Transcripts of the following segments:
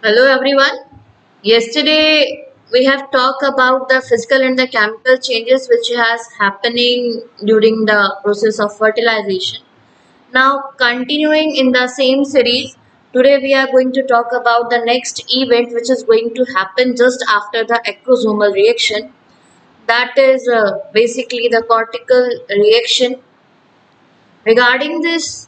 Hello everyone. Yesterday we have talked about the physical and the chemical changes which has happening during the process of fertilization. Now continuing in the same series, today we are going to talk about the next event which is going to happen just after the acrosomal reaction. That is basically the cortical reaction. Regarding this,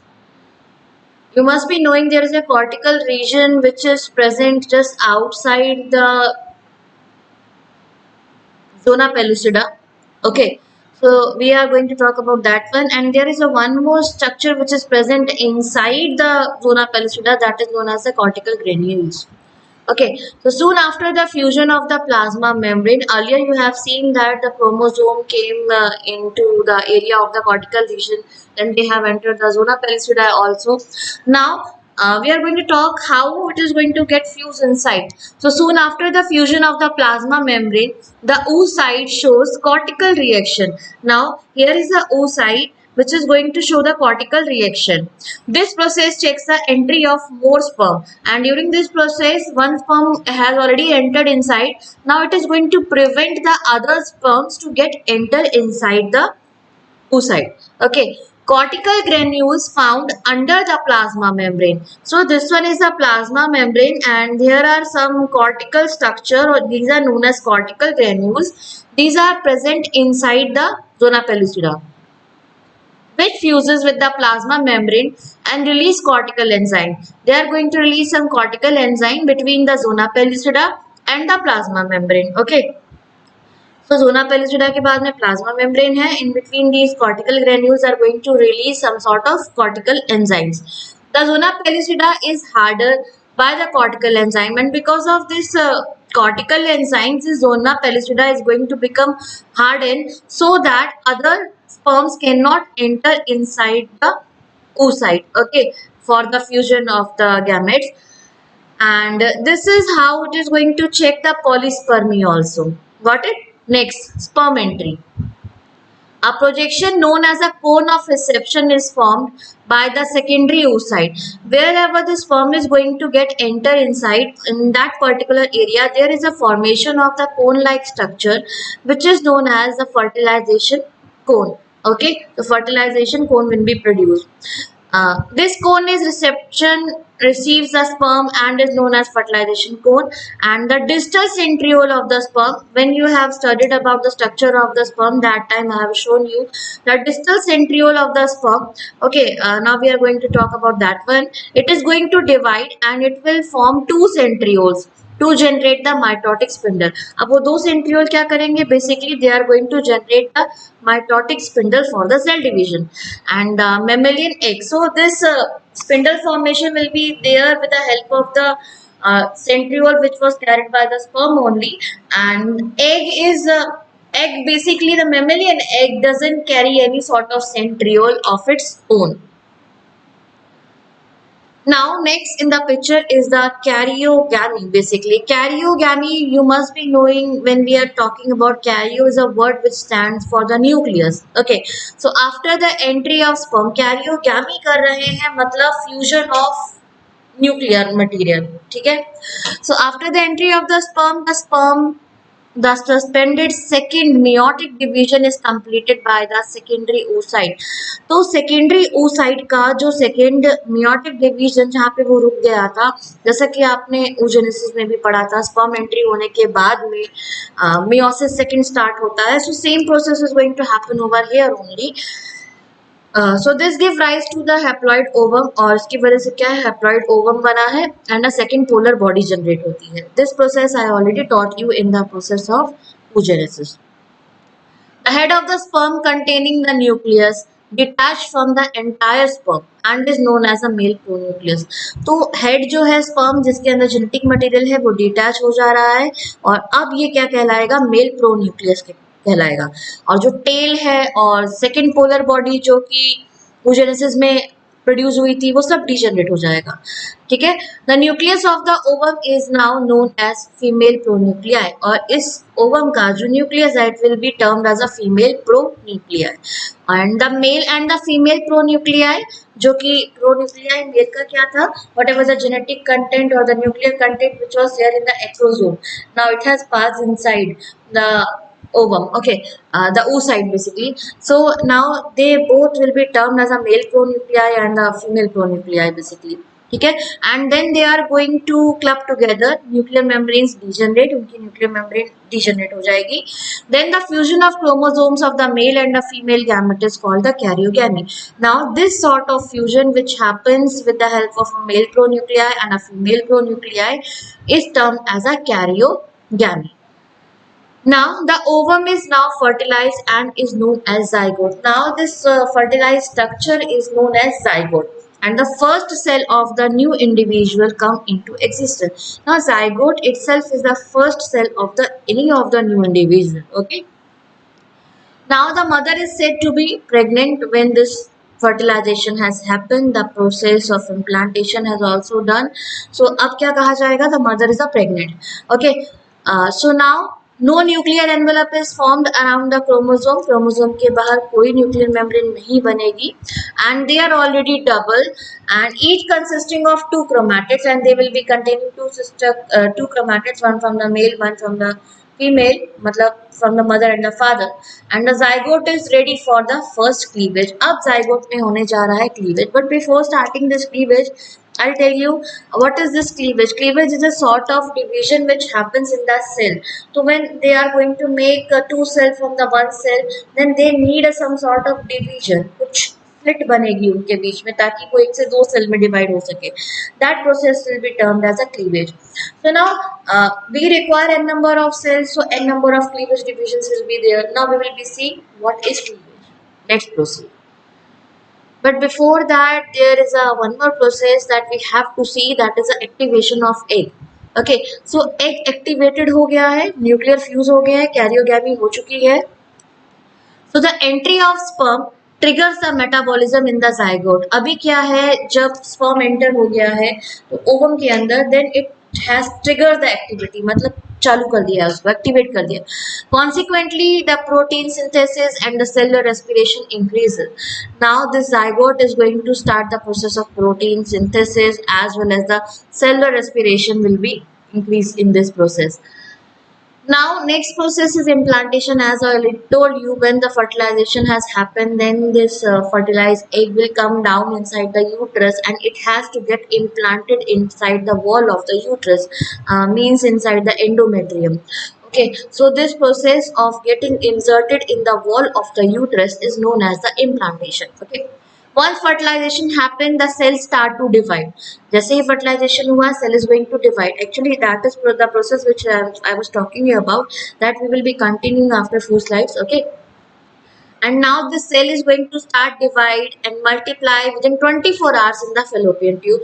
you must be knowing there is a cortical region which is present just outside the zona pellucida. Okay, so we are going to talk about that one, and there is a one more structure which is present inside the zona pellucida, that is known as the cortical granules. Okay, so soon after the fusion of the plasma membrane, earlier you have seen that the chromosome came into the area of the cortical region, then they have entered the zona pellucida also. Now, we are going to talk how it is going to get fused inside. So soon after the fusion of the plasma membrane, the oocyte shows cortical reaction. Now, here is the oocyte which is going to show the cortical reaction. This process checks the entry of more sperm, and during this process one sperm has already entered inside. Now it is going to prevent the other sperms to get enter inside the oocyte. Okay. Cortical granules found under the plasma membrane. So this one is the plasma membrane, and there are some cortical structure, or these are known as cortical granules. These are present inside the zona pellucida, which fuses with the plasma membrane and release cortical enzyme. They are going to release some cortical enzyme between the zona pellucida and the plasma membrane. Okay. So zona pellucida के बाद में plasma membrane है. In between these cortical granules are going to release some sort of cortical enzymes. The zona pellucida is harder by the cortical enzyme, and because of this cortical enzymes, the zona pellucida is going to become hardened so that other sperms cannot enter inside the oocyte. Okay, for the fusion of the gametes, and this is how it is going to check the polyspermy also. Got it? Next, sperm entry. A projection known as a cone of reception is formed by the secondary oocyte. Wherever the sperm is going to get enter inside, in that particular area, there is a formation of the cone-like structure which is known as the fertilization cone. Okay, the fertilization cone will be produced. This cone is reception receives the sperm and is known as fertilization cone, and the distal centriole of the sperm, when you have studied about the structure of the sperm, that time I have shown you the distal centriole of the sperm. Okay, now we are going to talk about that one. It is going to divide and it will form two centrioles to generate the mitotic spindle. अब वो दो centriole क्या करेंगे? Basically they are going to generate the mitotic spindle for the cell division and mammalian egg. So this spindle formation will be there with the help of the centriole which was carried by the sperm only, and egg, basically the mammalian egg doesn't carry any sort of centriole of its own. Now, next in the picture is the karyogamy. Basically, karyogamy, you must be knowing when we are talking about karyo is a word which stands for the nucleus. Okay, so after the entry of sperm, karyogamy कर रहे हैं मतलब fusion of nuclear material. ठीक है? So after the entry of the sperm, the suspended second meiotic division is completed by the secondary oocyte. तो secondary oocyte का जो second meiotic division जहाँ पे वो रुक गया था, जैसा कि आपने oogenesis में भी पढ़ा था, sperm entry होने के बाद में meiosis second start होता है. So same process is going to happen over here only. So this give rise to the haploid ovum, और इसकी वजह से क्या है, haploid ovum बना है and a second polar body generate होती है. This process I already taught you in the process of oogenesis. The head of the sperm containing the nucleus detached from the entire sperm and is known as a male pronucleus. तो head जो है sperm जिसके अंदर genetic material है वो detach हो जा रहा है, और अब ये क्या कहलाएगा, male pronucleus कहलाएगा. और जो tail है और second polar body जो कि oogenesis में प्रोड्यूस हुई थी वो सब डीजनरेट हो जाएगा, ठीक है। The nucleus of the ovum is now known as female pronuclei, और इस ओवम का जो न्यूक्लियस है it will be termed as a female pronuclei. And the male and the female pronuclei, जो कि प्रोन्यूक्लियाई मेल का क्या था, whatever the genetic content और the nuclear content which was there in the acrosome, now it has passed inside the ovum, okay, the oocyte basically. So now they both will be termed as a male pronuclei and a female pronuclei basically, ठीक है। And then they are going to club together, nuclear membranes degenerate, उनकी nuclear membrane degenerate हो जाएगी। Then the fusion of chromosomes of the male and the female gamete is called the karyogamy. Now this sort of fusion which happens with the help of a male pronuclei and a female pronuclei is termed as a karyogamy. Now the ovum is now fertilized and is known as zygote. Now this fertilized structure is known as zygote, and the first cell of the new individual come into existence. Now zygote itself is the first cell of the any of the new individual, okay. Now the mother is said to be pregnant when this fertilization has happened. The process of implantation has also done. So अब क्या कहा जाएगा, the mother is a pregnant, okay. So now no nuclear envelope is formed around the chromosome. Chromosome के बाहर कोई nuclear membrane नहीं बनेगी, and they are already double and each consisting of two chromatids, and they will be containing two chromatids, one from the male, one from the female, मतलब from the mother and the father, and the zygote is ready for the first cleavage. अब zygote में होने जा रहा है cleavage, but before starting this cleavage I'll tell you what is this cleavage. Cleavage is a sort of division which happens in the cell. So when they are going to make two cells from the one cell, then they need some sort of division, कुछ split बनेगी उनके बीच में ताकि वो एक से दो cell में डिवाइड हो सके. That process will be termed as a cleavage. So now we require n number of cells, so n number of cleavage divisions will be there. Now we will be seeing what is cleavage. Let's proceed. But before that, there is a one more process that we have to see, that is the activation of egg. Okay, so egg activated हो गया है, nuclear fuse हो गया है, karyogamy हो चुकी है. So the entry of sperm triggers the metabolism in the zygote. अभी क्या है, जब sperm enter हो गया है तो ovum के अंदर, then it has triggered the activity, मतलब चालू कर दिया उसको, एक्टिवेट कर दिया. Consequently, the protein synthesis and the cellular respiration increases. Now this zygote is going to start the process of protein synthesis as well as the cellular respiration will be increased in this process. Now next process is implantation. As I already told you, when the fertilization has happened, then this fertilized egg will come down inside the uterus and it has to get implanted inside the wall of the uterus, means inside the endometrium. Okay, so this process of getting inserted in the wall of the uterus is known as the implantation. Okay. Once fertilization happened, the cells start to divide. जैसे ही fertilization हुआ, cell is going to divide. Actually, that is the process which I was talking about, that we will be continuing after few slides. Okay. And now the cell is going to start divide and multiply within 24 hours in the fallopian tube.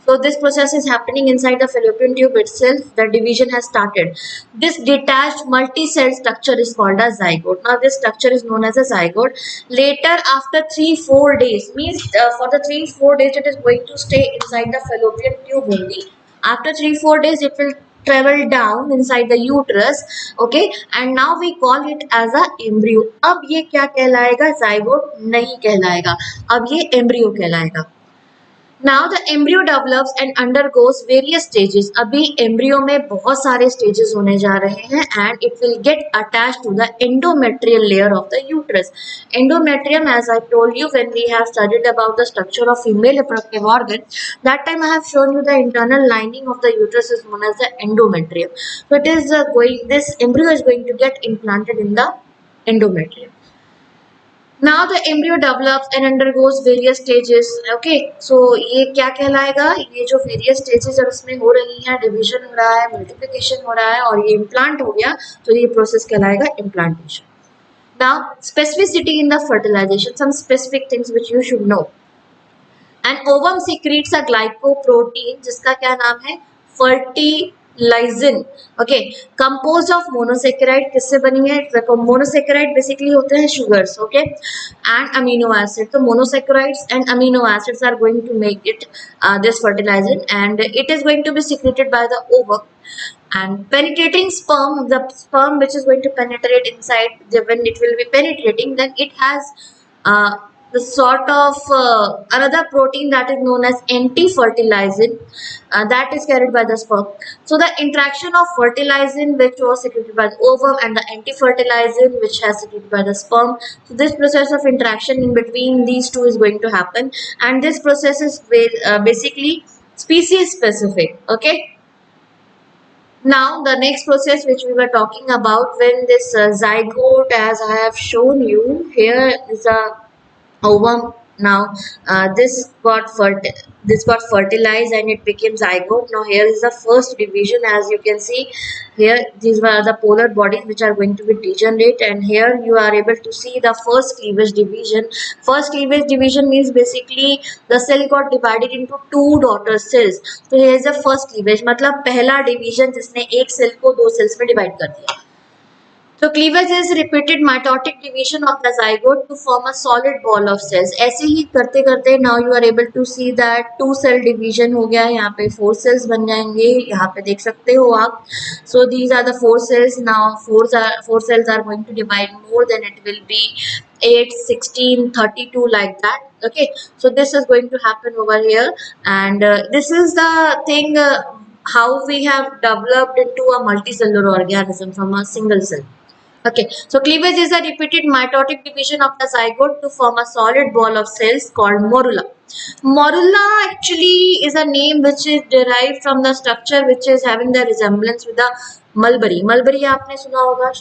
So this process is happening inside the fallopian tube itself. The division has started. This detached multi-cell structure is called a zygote. Now this structure is known as a zygote. Later, after 3-4 days, means for the 3-4 days it is going to stay inside the fallopian tube only. After 3-4 days it will travel down inside the uterus. Okay, and now we call it as a embryo. अब ये क्या कहलाएगा, zygote नहीं कहलाएगा, अब ये embryo कहलाएगा. Now the embryo develops and undergoes various stages. अभी embryo में बहुत सारे stages होने जा रहे हैं and it will get attached to the endometrial layer of the uterus. Endometrium, as I told you when we have studied about the structure of female reproductive organ, that time I have shown you the internal lining of the uterus is known as the endometrium. So it is this embryo is going to get implanted in the endometrium. Now the embryo develops and undergoes various stages. Okay, so ये क्या कहलाएगा, ये जो various stages है उसमें हो रही है, division हो रहा है, multiplication हो रहा है और ये implant हो गया, तो ये process कहलाएगा implantation. Now specificity in the fertilization, some specific things which you should know. An ovum secretes a glycoprotein जिसका क्या नाम है, lysin. Okay, compose of monosaccharide. किससे बनी है? मोनोसेकेराइड बेसिकली होते हैं sugars. Okay, and amino acid. तो monosaccharides and amino acids are going to make it this fertilizer, and it is going to be secreted by the ovum. And penetrating sperm, the sperm which is going to penetrate inside, when it will be penetrating, then it has the sort of another protein that is known as anti-fertilizin, that is carried by the sperm. So the interaction of fertilizin which was secreted by the ovum and the anti-fertilizin which has secreted by the sperm, so this process of interaction in between these two is going to happen, and this process is basically species specific. Okay, now the next process which we were talking about, when this zygote, as I have shown you, here is a ovum. Now this got fertilized and it became zygote. Now here is the first division. As you can see here, these were the polar bodies which are going to be degenerate, and here you are able to see the first cleavage division. First cleavage division means basically the cell got divided into two daughter cells. So here is the first cleavage, मतलब पहला division जिसने एक cell को दो cells में divide कर दिया. So cleavage is repeated mitotic division of the zygote to form a solid ball of cells. ऐसे ही करते करते now you are able to see that two cell division हो गया. यहाँ पे four cells बन जाएंगे. यहाँ पे देख सकते हो आप. So these are the four cells. Now four cells are going to divide more, then it will be 8, 16, 32 like that. Okay, so this is going to happen over here, and this is the thing how we have developed into a multicellular organism from a single cell. Okay, so cleavage is a repeated mitotic division of the zygote to form a solid ball of cells called morula. Morula actually is a name which is derived from the structure which is having the resemblance with the mulberry. Mulberry आपने सुना होगा,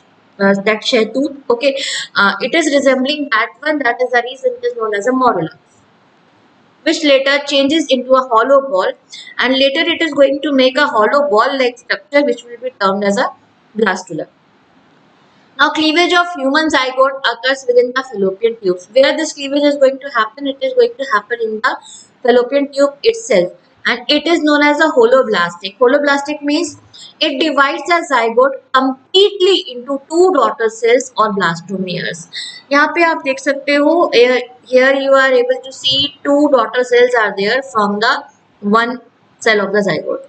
that shehtoot. Okay, it is resembling that one. That is the reason it is known as a morula, which later changes into a hollow ball, and later it is going to make a hollow ball like structure which will be termed as a blastula. Now, cleavage of human zygote occurs within the fallopian tubes. Where this cleavage is going to happen, it is going to happen in the fallopian tube itself, and it is known as a holoblastic. Holoblastic means it divides the zygote completely into two daughter cells or blastomeres. यहाँ पे आप देख सकते हो, here you are able to see two daughter cells are there from the one cell of the zygote.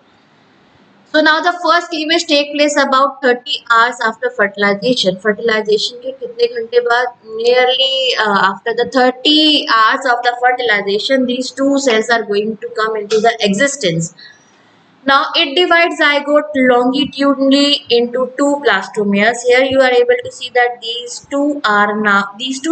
So now the first cleavage take place about 30 hours after fertilization. Fertilization के कितने घंटे बाद? Nearly after the 30 hours of the fertilization, these two cells are going to come into the existence. Now it divides zygote longitudinally into two blastomeres. Here you are able to see that these two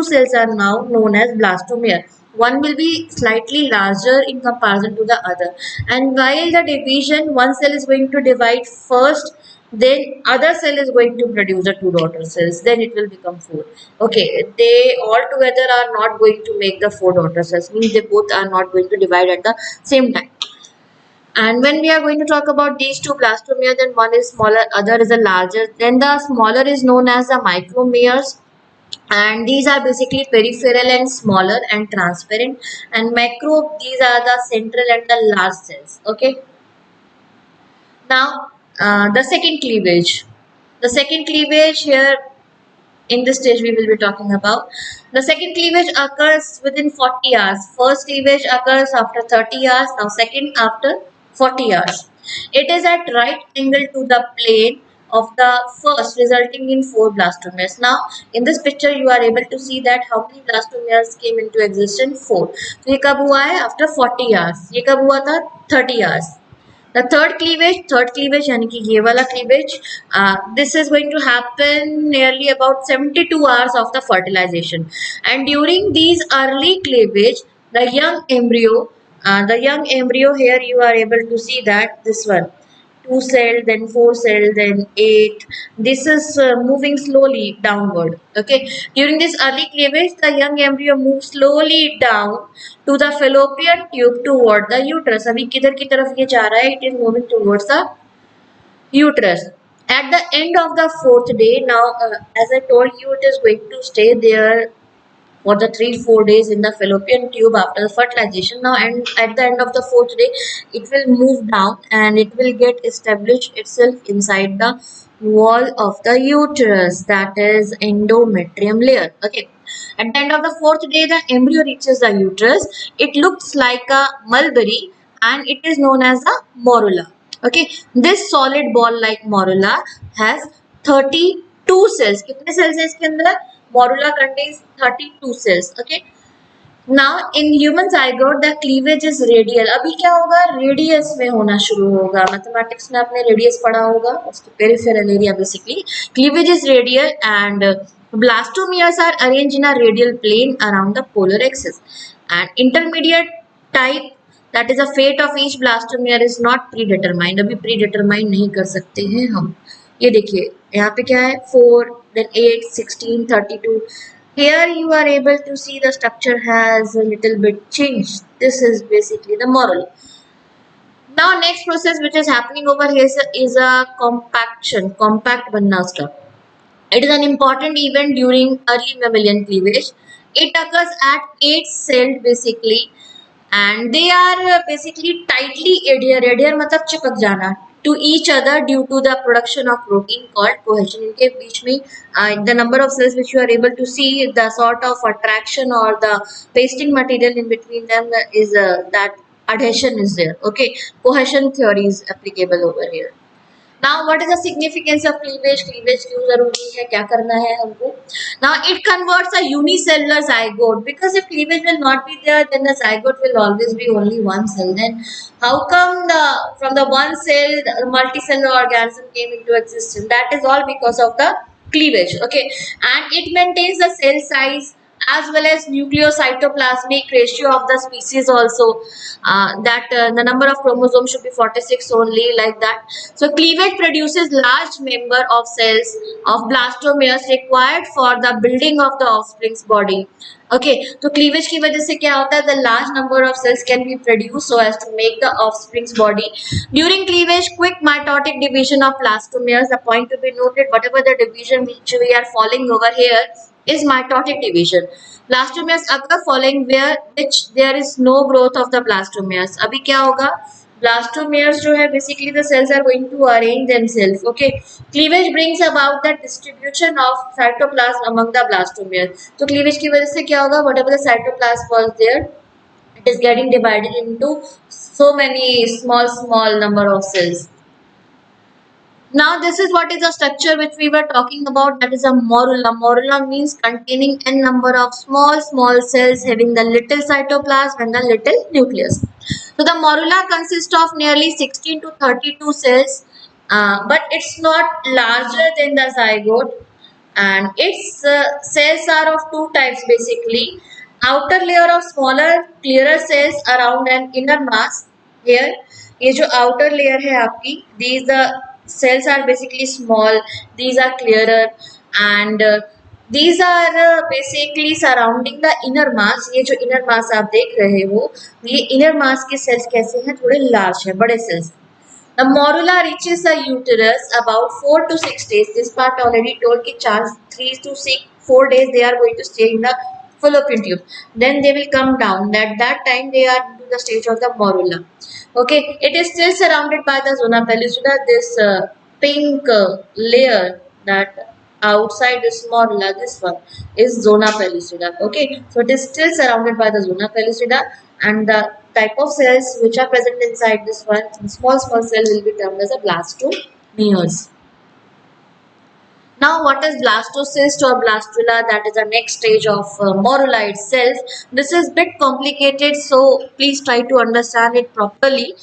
cells are now known as blastomere. One will be slightly larger in comparison to the other, and while the division, one cell is going to divide first, then other cell is going to produce the two daughter cells, then it will become four. Okay, they all together are not going to make the four daughter cells, means they both are not going to divide at the same time. And when we are going to talk about these two blastomere, then one is smaller, other is a larger. Then the smaller is known as the micromeres, and these are basically peripheral and smaller and transparent. And macro, these are the central and the large cells. Okay. Now the second cleavage. The second cleavage here in this stage we will be talking about. The second cleavage occurs within 40 hours. First cleavage occurs after 30 hours. Now second after 40 hours. It is at right angle to the plane of the first, resulting in four blastomeres. Now in this picture you are able to see that how many blastomeres came into existence? Four. तो ये कब हुआ है? After 40 hours. ये कब हुआ था? 30 hours. The third cleavage यानी कि ये वाला cleavage, this is going to happen nearly about 72 hours of the fertilization, and during these early cleavage, the young embryo here you are able to see that this one, 2 cell, then 4 cell, then 8. This is moving slowly downward. Okay, during this early cleavage, the young embryo moves slowly down to the fallopian tube toward the uterus. अभी किधर की तरफ ये जा रहा है? It is moving towards the uterus. At the end of the fourth day, now as I told you, it is going to stay there for the 3-4 days in the fallopian tube after the fertilization. Now, and at the end of the 4th day, it will move down and it will get established itself inside the wall of the uterus, that is endometrium layer. Okay, at the end of the 4th day, the embryo reaches the uterus. It looks like a mulberry and it is known as a morula. Okay, this solid ball like morula has 32 cells. कितने cells है इसके अंदर? Morula contains 32 cells. Okay, now in human zygote the cleavage is radial. अभी क्या होगा? Radius में होना शुरू होगा. Mathematics में आपने radius पढ़ा होगा, उसके peripheral area basically. Cleavage is radial and blastomeres are arranged in a radial plane around the polar axis. And intermediate type, that is the fate of each blastomere is not predetermined. अभी predetermine नहीं कर सकते हैं हम. ये देखिए यहाँ पे क्या है 4 then 8 16 32. Here you are able to see the structure has a little bit changed. This is basically the morula. Now next process which is happening over here is a compaction, compact बनना उसका. It is an important event during early mammalian cleavage. It occurs at 8 celled basically and they are basically tightly adhere मतलब चिपक जाना to each other due to the production of protein called cohesion. इनके बीच में the number of cells which you are able to see, the sort of attraction or the pasting material in between them is that adhesion is there. Okay, cohesion theory is applicable over here. Now, what is the significance of cleavage? Cleavage क्यों जरूरी है? क्या करना है हमको? Now, it converts a unicellular zygote because if cleavage will not be there, then the zygote will always be only one cell. Then, how come from the one cell the multicellular organism came into existence? That is all because of the cleavage. Okay, and it maintains the cell size as well as nucleocytoplasmic ratio of the species also, that the number of chromosomes should be 46 only, like that. So cleavage produces large number of cells of blastomeres required for the building of the offspring's body. Okay, तो cleavage की वजह से क्या होता है? The large number of cells can be produced so as to make the offspring's body. During cleavage, quick mitotic division of blastomeres. The point to be noted, whatever the division which we are following over here is mitotic division. Blastomeres occur following where which there is no growth of the blastomeres. अभी क्या होगा? Blastomeres जो है basically the cells are going to arrange themselves. Okay, cleavage brings about the distribution of cytoplasm among the blastomeres. तो cleavage की वजह से क्या होगा? Whatever the cytoplasm was there, it is getting divided into so many small number of cells. Now this is what is the structure which we were talking about, that is a morula. Morula means containing n number of small cells having the little cytoplasm and the little nucleus. So the morula consists of nearly 16 to 32 cells, but it's not larger than the zygote, and its cells are of two types basically. Outer layer of smaller clearer cells around an inner mass. Here ये जो outer layer है आपकी, these the cells are basically small, these are clearer, and these are basically surrounding the inner mass. ये जो inner mass आप देख रहे हो, ये inner mass के cells कैसे हैं? थोड़े large है, बड़े cells. The morula reaches the uterus about 4 to 6 days. This part already told कि 3 to 4 days they are going to stay in the fallopian tube. Then they will come down. At that time they are into the stage of the morula. Okay, it is still surrounded by the zona pellucida. This pink layer that outside this morula, this one is zona pellucida. Okay, so it is still surrounded by the zona pellucida, and the type of cells which are present inside this one, small cell, will be termed as a blastomeres. Now, what is blastocyst or blastula? That is the next stage of morula itself. This is bit complicated, so please try to understand it properly.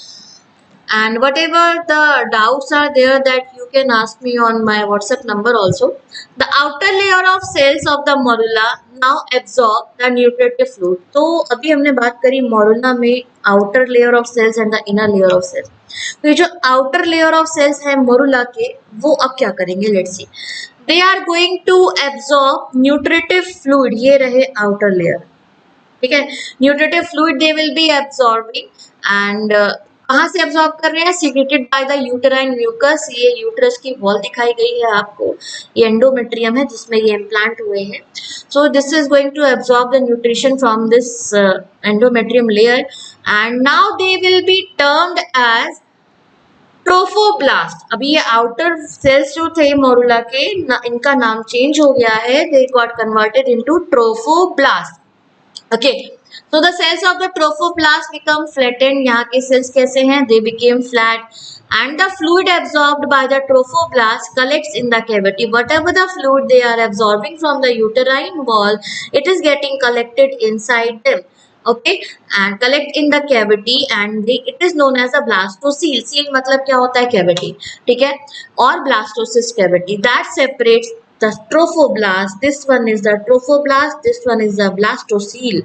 And whatever the doubts are there, that you can ask me on my WhatsApp number also. The outer layer of cells of the morula now absorb the nutritive fluid. तो अभी हमने बात करी morula में outer layer of cells and the inner layer of cells. तो ये जो outer layer of cells है morula के, वो अब क्या करेंगे? Let's see. They are going to absorb nutritive fluid. ये रहे outer layer. ठीक है, nutritive fluid they will be absorbing, and कहाँ से एब्जॉर्ब कर रहे हैं? Secreted by the uterine mucus. ये यूट्रस की वॉल दिखाई गई है आपको, ये एंडोमेट्रियम है जिसमें ये इम्प्लांट हुए हैं। So this is going to absorb the nutrition from this endometrium layer and now they will be termed as trophoblast. अभी ये आउटर सेल्स जो थे मोरुला के इनका नाम चेंज हो गया है, they got converted into trophoblast. Okay, so the cells of the trophoblast become flattened. यहाँ के cells कैसे हैं? They became flat, and the fluid absorbed by the trophoblast collects in the cavity. Whatever the fluid they are absorbing from the uterine wall, it is getting collected inside them. Okay, and collect in the cavity, and it is known as a blastocele. Seal मतलब क्या होता है? Cavity, ठीक है? और blastocyst cavity that separates the trophoblast. This one is the trophoblast, this one is the blastocele.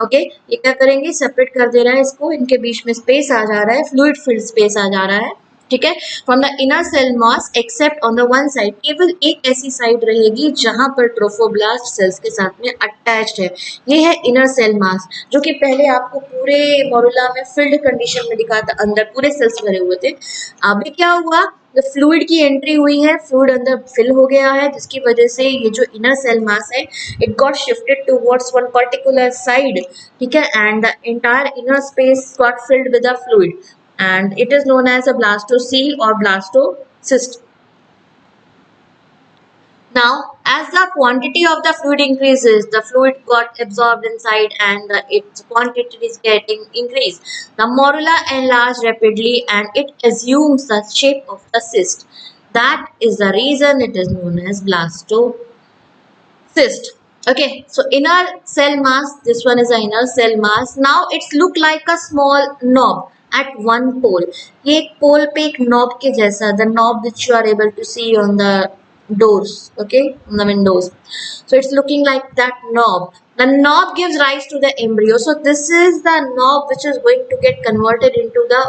Okay, ये क्या करेंगे? सेपरेट कर दे रहा है इसको, इनके बीच में स्पेस आ जा रहा है, फ्लूइड फिल्ड स्पेस आ जा रहा है, ठीक है। From the inner cell mass except on the one side, केवल एक ऐसी साइड रहेगी जहां पर ट्रोफोब्लास्ट सेल्स के साथ में अटैच्ड है। ये है इनर सेल मास, जो कि पहले आपको पूरे मोरुला में फिल्ड कंडीशन में दिखा था, अंदर पूरे सेल्स भरे हुए थे। अभी क्या हुआ? फ्लूइड की एंट्री हुई है, फ्लूइड अंदर फिल हो गया है, जिसकी वजह से ये जो इनर सेल मास है it got shifted towards one particular side, ठीक है, and the entire inner space got filled with the fluid and it is known as a blastocele or blastocyst. Now, as the quantity of the fluid increases, the fluid got absorbed inside and its quantity is getting increased. The morula enlarge rapidly and it assumes the shape of the cyst. That is the reason it is known as blastocyst. Okay, so inner cell mass, this one is the inner cell mass. Now it's look like a small knob at one pole. ये एक पोल पे एक knob के जैसा, the knob which you are able to see on the doors, okay, on the windows. So it's looking like that knob. The knob gives rise to the embryo. So this is the knob which is going to get converted into the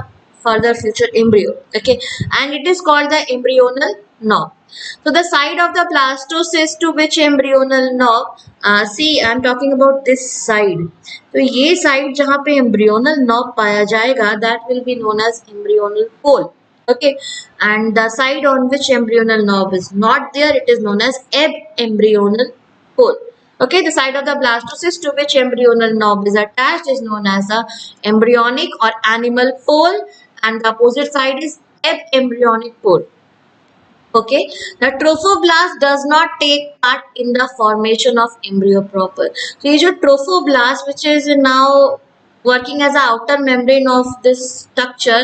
further future embryo, okay, and it is called the embryonal knob. So the side of the blastocyst to which embryonal knob, see I am talking about this side. तो ये side जहाँ पे embryonal knob पाया जाएगा, that will be known as embryonal pole. Okay, and the side on which embryonal knob is not there, it is known as embryonal pole. Okay, the side of the blastocyst to which embryonal knob is attached is known as the embryonic or animal pole, and the opposite side is embryonic pole. Okay, the trophoblast does not take part in the formation of embryo proper. So ये जो trophoblast which is now working as a outer membrane of this structure,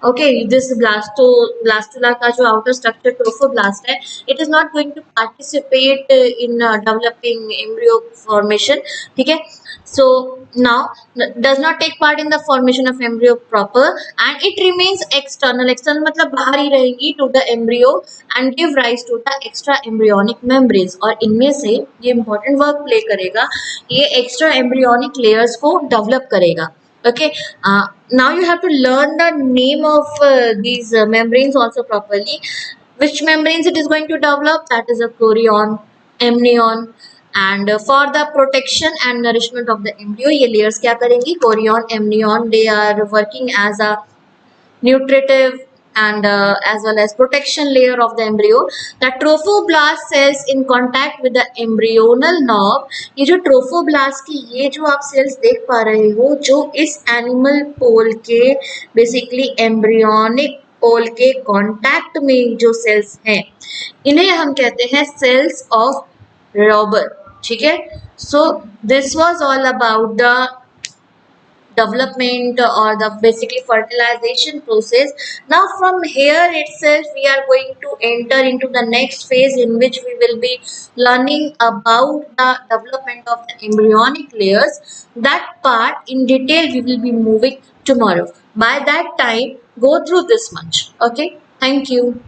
okay, this blastula का जो outer structure trophoblast है, it is not going to participate in developing embryo formation, ठीक है। So now does not take part in the formation of embryo proper and it remains external. External मतलब बाहर ही रहेगी to the embryo and give rise to the extra embryonic membranes. और इनमें से ये important work play करेगा, ये extra embryonic layers को develop करेगा. Okay, now you have to learn the name of these membranes also properly. Which membranes it is going to develop? That is a chorion, amnion. And for the protection and nourishment of the embryo, ये layers क्या करेंगी? Chorion, amnion, they are working as a nutritive and as well as protection layer of the embryo. The trophoblast cells in contact with the embryonal knob. ये जो trophoblast की ये जो आप cells देख पा रहे हो, जो इस animal pole के basically embryonic pole के contact में जो cells हैं, इन्हें हम कहते हैं cells of Robber. ठीक है, so this was all about the development or the basically fertilization process. Now from here itself we are going to enter into the next phase in which we will be learning about the development of the embryonic layers. That part in detail we will be moving tomorrow. By that time, go through this much. Okay, thank you.